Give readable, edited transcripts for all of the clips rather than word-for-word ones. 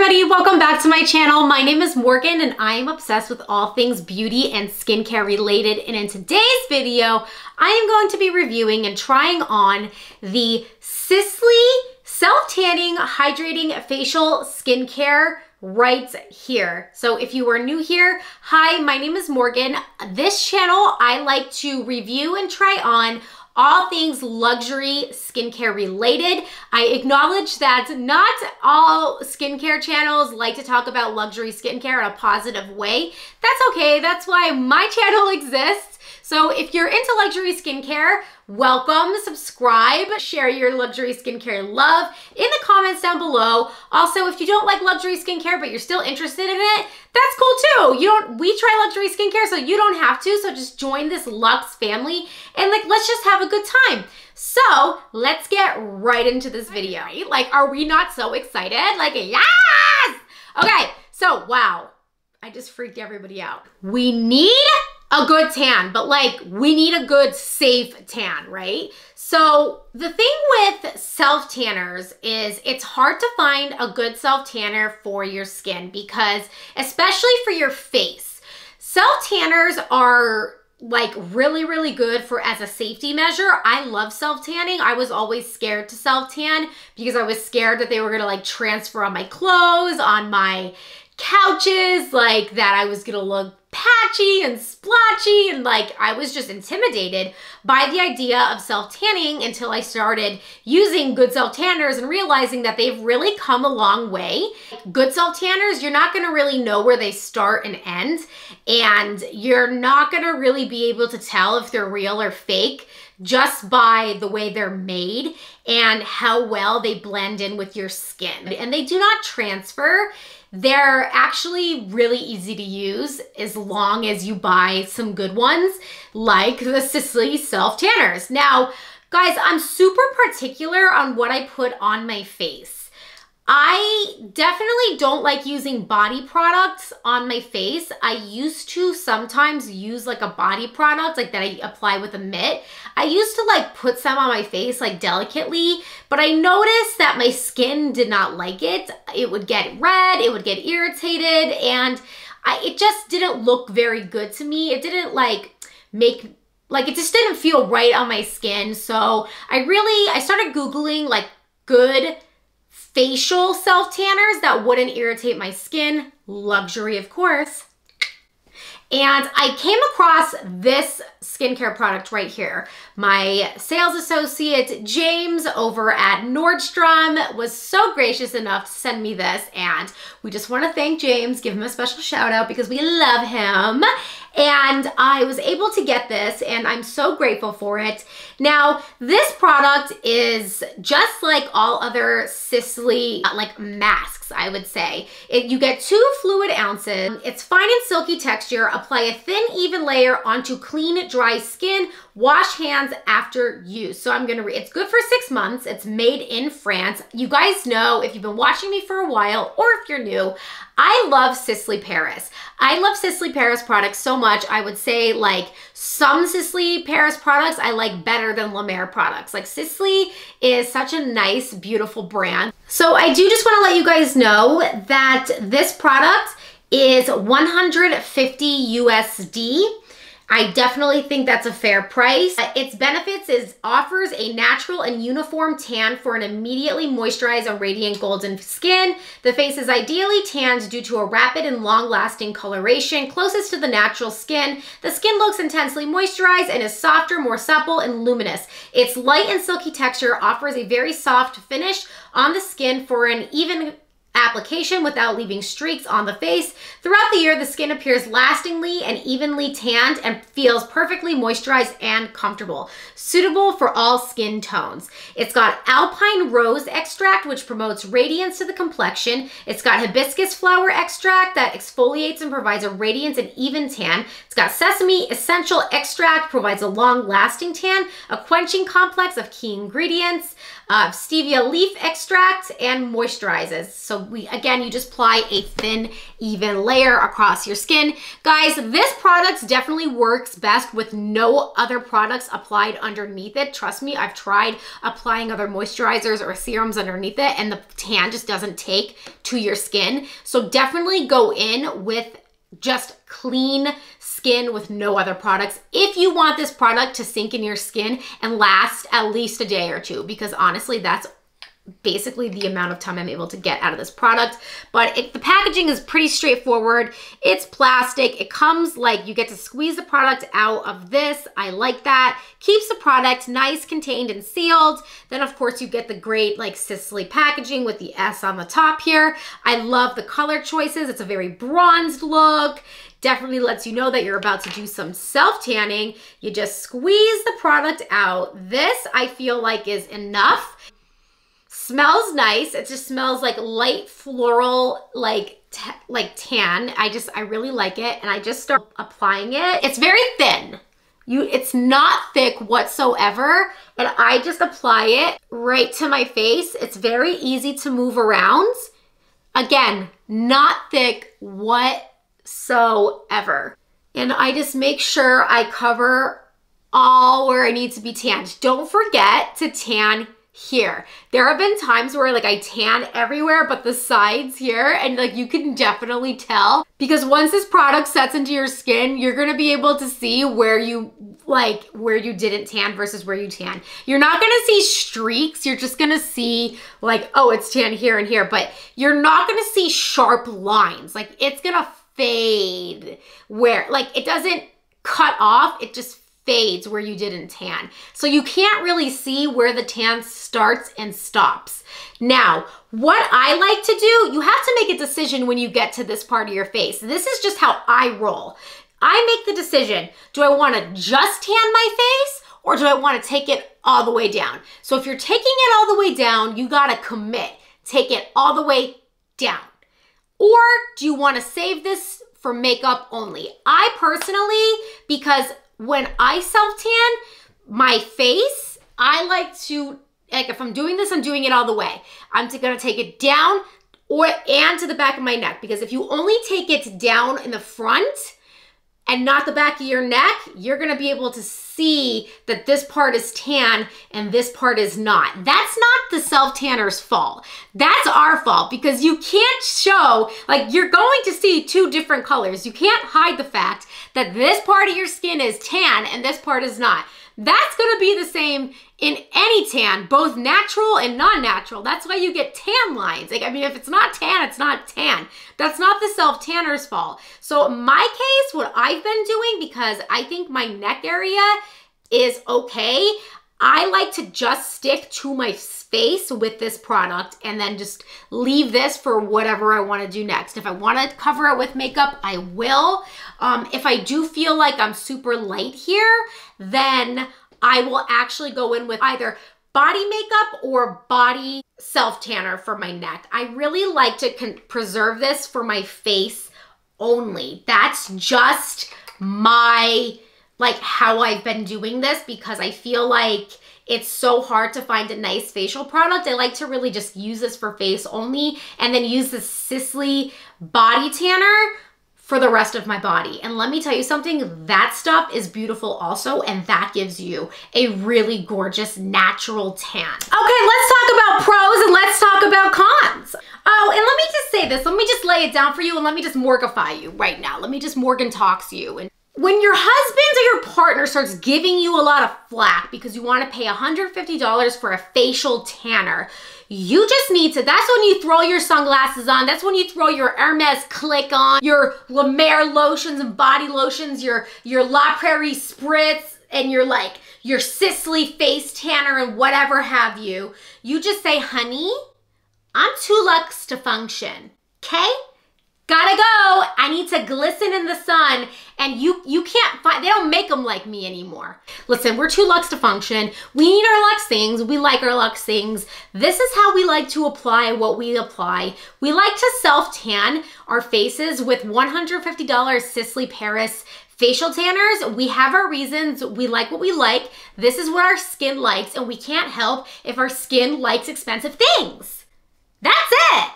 everybody, welcome back to my channel. My name is Morgan and I am obsessed with all things beauty and skincare related. And in today's video, I am going to be reviewing and trying on the Sisley Self-Tanning Hydrating Facial Skincare right here. So if you are new here, hi, my name is Morgan. This channel, I like to review and try on all things luxury skincare related. I acknowledge that not all skincare channels like to talk about luxury skincare in a positive way. That's okay, that's why my channel exists. So if you're into luxury skincare, welcome, subscribe, share your luxury skincare love in the comments down below. Also, if you don't like luxury skincare, but you're still interested in it, that's cool too. We try luxury skincare, so you don't have to. So just join this luxe family and let's just have a good time. So let's get right into this video. Are we not so excited? Yes! Okay, so wow, I just freaked everybody out. We need a good tan, but we need a good safe tan, right? So the thing with self-tanners is it's hard to find a good self-tanner for your skin because, especially for your face, self-tanners are really, really good for as a safety measure. I love self-tanning. I was always scared to self-tan because I was scared that they were gonna transfer on my clothes, on my couches, that I was gonna look patchy and splotchy, and I was just intimidated by the idea of self-tanning until I started using good self-tanners and realizing that they've really come a long way. Good self-tanners, you're not gonna really know where they start and end, and you're not gonna really be able to tell if they're real or fake just by the way they're made and how well they blend in with your skin. And they do not transfer. They're actually really easy to use as long as you buy some good ones like the Sisley Self-Tanners. Now, guys, I'm super particular on what I put on my face. I definitely don't like using body products on my face. I used to sometimes use a body product that I apply with a mitt. I used to put some on my face delicately, but I noticed that my skin did not like it. It would get red, it would get irritated, and it just didn't look very good to me. It didn't it just didn't feel right on my skin. So I started Googling good facial self-tanners that wouldn't irritate my skin, luxury of course. And I came across this skincare product right here. My sales associate, James, over at Nordstrom was so gracious enough to send me this, and we just want to thank James, give him a special shout out because we love him. And I was able to get this and I'm so grateful for it. Now, this product is just like all other Sisley masks, I would say. You get 2 fluid ounces. It's fine and silky texture. Apply a thin, even layer onto clean, dry skin. Wash hands after use. So it's good for 6 months. It's made in France. You guys know, if you've been watching me for a while or if you're new, I love Sisley Paris. I love Sisley Paris products so much. I would say some Sisley Paris products I like better than La Mer products. Sisley is such a nice, beautiful brand. So I do just want to let you guys know that this product is 150 USD. I definitely think that's a fair price. Its benefits is offers a natural and uniform tan for an immediately moisturized and radiant golden skin. The face is ideally tanned due to a rapid and long-lasting coloration closest to the natural skin. The skin looks intensely moisturized and is softer, more supple, and luminous. Its light and silky texture offers a very soft finish on the skin for an even application without leaving streaks on the face. Throughout the year, the skin appears lastingly and evenly tanned and feels perfectly moisturized and comfortable, suitable for all skin tones. It's got alpine rose extract, which promotes radiance to the complexion. It's got hibiscus flower extract that exfoliates and provides a radiant and even tan. It's got sesame essential extract, provides a long-lasting tan, a quenching complex of key ingredients, stevia leaf extract, and moisturizes. So So again, you just apply a thin, even layer across your skin. Guys, this product definitely works best with no other products applied underneath it. Trust me, I've tried applying other moisturizers or serums underneath it and the tan just doesn't take to your skin. So definitely go in with just clean skin with no other products if you want this product to sink in your skin and last at least a day or two, because honestly, that's basically the amount of time I'm able to get out of this product. But the packaging is pretty straightforward. It's plastic. It comes like you get to squeeze the product out of this. I like that. Keeps the product nice, contained, and sealed. Then of course you get the great like Sisley packaging with the S on the top here. I love the color choices. It's a very bronzed look. Definitely lets you know that you're about to do some self-tanning. You just squeeze the product out. This I feel like is enough. Smells nice. It just smells like light floral, like tan. I really like it, and I just start applying it. It's very thin. It's not thick whatsoever, and I just apply it right to my face. It's very easy to move around. Again, not thick whatsoever. And I just make sure I cover all where I need to be tanned. Don't forget to tan here. There have been times where like I tan everywhere but the sides here, and like you can definitely tell, because once this product sets into your skin, you're gonna be able to see where you didn't tan versus where you tan. You're not gonna see streaks, you're just gonna see like, oh, it's tan here and here, but you're not gonna see sharp lines. Like it's gonna fade where, like it doesn't cut off, it just fades where you didn't tan. So you can't really see where the tan starts and stops. Now, what I like to do, you have to make a decision when you get to this part of your face. This is just how I roll. I make the decision, do I want to just tan my face or do I want to take it all the way down? So if you're taking it all the way down, you got to commit. Take it all the way down. Or do you want to save this for makeup only? I personally, because when I self-tan my face, I like to, like if I'm doing this, I'm doing it all the way. I'm gonna take it down and to the back of my neck, because if you only take it down in the front and not the back of your neck, you're gonna be able to see that this part is tan and this part is not. That's not the self-tanner's fault. That's our fault, because you can't show, like you're going to see two different colors. You can't hide the fact that this part of your skin is tan and this part is not. That's gonna be the same in any tan, both natural and non-natural. That's why you get tan lines. Like, I mean, if it's not tan, it's not tan. That's not the self-tanner's fault. So in my case, what I've been doing, because I think my neck area is okay, I like to just stick to my face with this product and then just leave this for whatever I want to do next. If I want to cover it with makeup, I will. If I do feel like I'm super light here, then I will actually go in with either body makeup or body self-tanner for my neck. I really like to preserve this for my face only. That's just my, like how I've been doing this, because I feel like it's so hard to find a nice facial product. I like to really just use this for face only and then use the Sisley body tanner for the rest of my body. And let me tell you something, that stuff is beautiful also, and that gives you a really gorgeous natural tan. Okay, let's talk about pros and let's talk about cons. Oh, and let me just say this, let me just lay it down for you and let me just morgify you right now. Let me just Morgan talks you. And when your husband or your partner starts giving you a lot of flack because you want to pay $150 for a facial tanner, you just need to, that's when you throw your sunglasses on, that's when you throw your Hermes click on, your La Mer lotions and body lotions, your La Prairie spritz, and your Sisley face tanner and whatever have you. You just say, honey, I'm too luxe to function, okay? Gotta go, I need to glisten in the sun, and you can't find, they don't make them like me anymore. Listen, we're too luxe to function. We need our luxe things, we like our luxe things. This is how we like to apply what we apply. We like to self-tan our faces with $150 Sisley Paris facial tanners. We have our reasons, we like what we like. This is what our skin likes, and we can't help if our skin likes expensive things. That's it.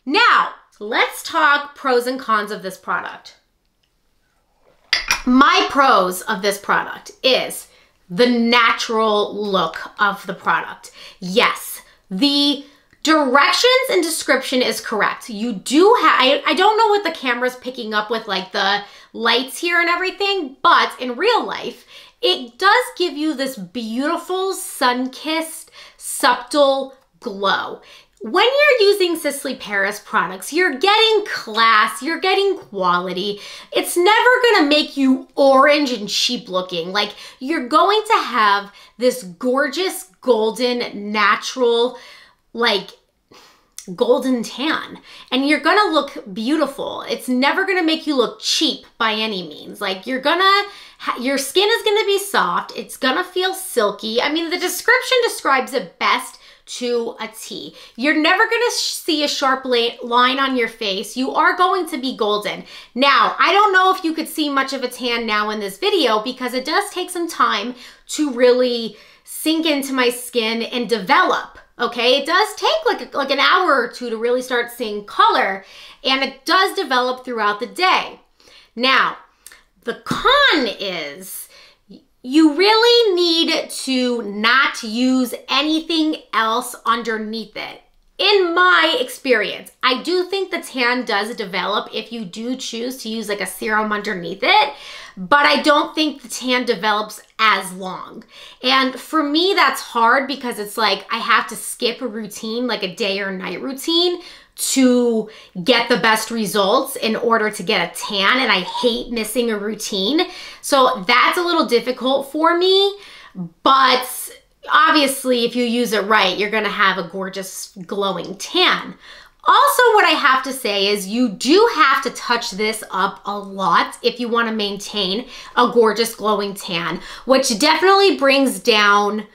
Now, let's talk pros and cons of this product. My pros of this product is the natural look of the product. Yes, the directions and description is correct. You do have, I don't know what the camera's picking up with like the lights here and everything, but in real life, it does give you this beautiful sun-kissed, subtle glow. When you're using Sisley Paris products, you're getting class, you're getting quality. It's never gonna make you orange and cheap looking. Like, you're going to have this gorgeous, golden, natural, like, golden tan, and you're gonna look beautiful. It's never gonna make you look cheap by any means. Like, your skin is gonna be soft, it's gonna feel silky. I mean, the description describes it best to a T. You're never gonna see a sharp line on your face. You are going to be golden. Now, I don't know if you could see much of a tan now in this video because it does take some time to really sink into my skin and develop. Okay, it does take like an hour or two to really start seeing color, and it does develop throughout the day. Now, the con is you really need to not use anything else underneath it. In my experience, I do think the tan does develop if you do choose to use like a serum underneath it, but I don't think the tan develops as long. And for me, that's hard because it's like I have to skip a routine, like a day or night routine, to get the best results in order to get a tan, and I hate missing a routine. So that's a little difficult for me, but obviously if you use it right, you're gonna have a gorgeous glowing tan. Also, what I have to say is you do have to touch this up a lot if you wanna maintain a gorgeous glowing tan, which definitely brings down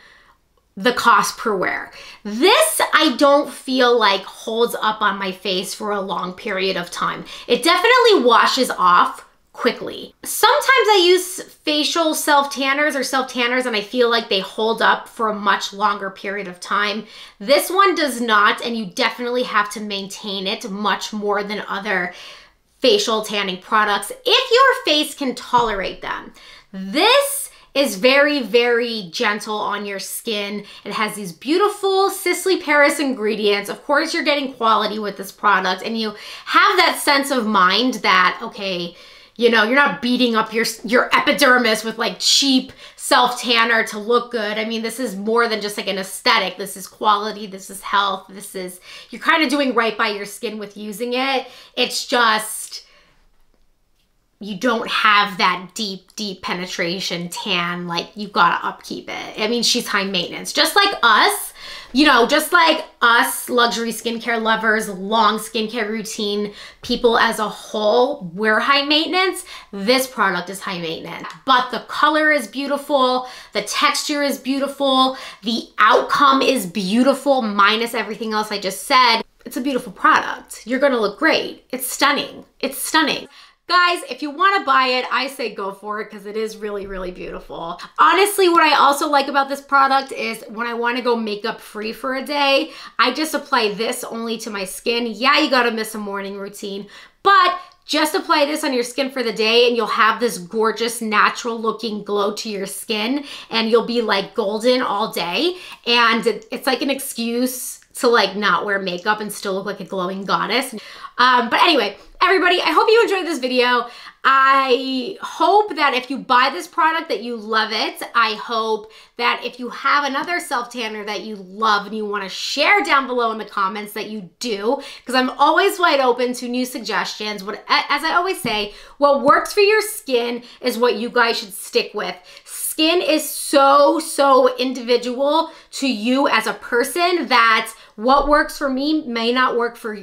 the cost per wear. This, I don't feel like holds up on my face for a long period of time. It definitely washes off quickly. Sometimes I use facial self-tanners or self-tanners and I feel like they hold up for a much longer period of time. This one does not, and you definitely have to maintain it much more than other facial tanning products if your face can tolerate them. This is very, very gentle on your skin. It has these beautiful Sisley Paris ingredients. Of course, you're getting quality with this product, and you have that sense of mind that, okay, you know, you're not beating up your epidermis with like cheap self-tanner to look good. I mean, this is more than just like an aesthetic. This is quality, this is health, you're kind of doing right by your skin with using it. It's just, you don't have that deep penetration tan, like you've got to upkeep it. I mean, she's high maintenance, just like us, you know, just like us luxury skincare lovers, long skincare routine people as a whole, we're high maintenance. This product is high maintenance, but the color is beautiful. The texture is beautiful. The outcome is beautiful, minus everything else I just said. It's a beautiful product. You're going to look great. It's stunning. It's stunning. Guys, if you want to buy it, I say go for it because it is really, really beautiful. Honestly, what I also like about this product is when I want to go makeup free for a day, I just apply this only to my skin. Yeah, you got to miss a morning routine, but just apply this on your skin for the day and you'll have this gorgeous natural looking glow to your skin and you'll be like golden all day. And it's like an excuse to like not wear makeup and still look like a glowing goddess. But anyway, everybody, I hope you enjoyed this video. I hope that if you buy this product that you love it. I hope that if you have another self-tanner that you love and you want to share down below in the comments that you do, because I'm always wide open to new suggestions. As I always say, what works for your skin is what you guys should stick with. Skin is so individual to you as a person that what works for me may not work for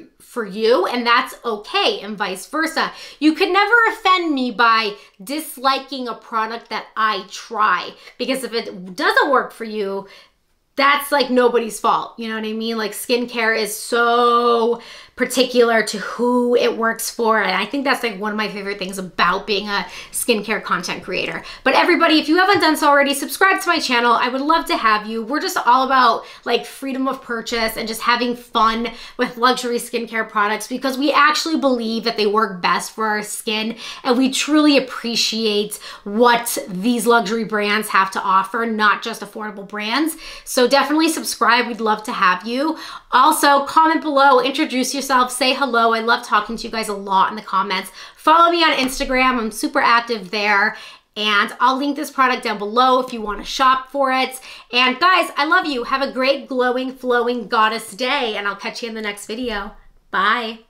you, and that's okay, and vice versa. You could never offend me by disliking a product that I try, because if it doesn't work for you, that's like nobody's fault. You know what I mean? Like skincare is so particular to who it works for. And I think that's like one of my favorite things about being a skincare content creator. But everybody, if you haven't done so already, subscribe to my channel. I would love to have you. We're just all about like freedom of purchase and just having fun with luxury skincare products because we actually believe that they work best for our skin, and we truly appreciate what these luxury brands have to offer, not just affordable brands. So definitely subscribe. We'd love to have you. Also, comment below, introduce yourself, say hello. I love talking to you guys a lot in the comments. Follow me on Instagram. I'm super active there. And I'll link this product down below if you want to shop for it. And guys, I love you. Have a great glowing, flowing goddess day, and I'll catch you in the next video. Bye.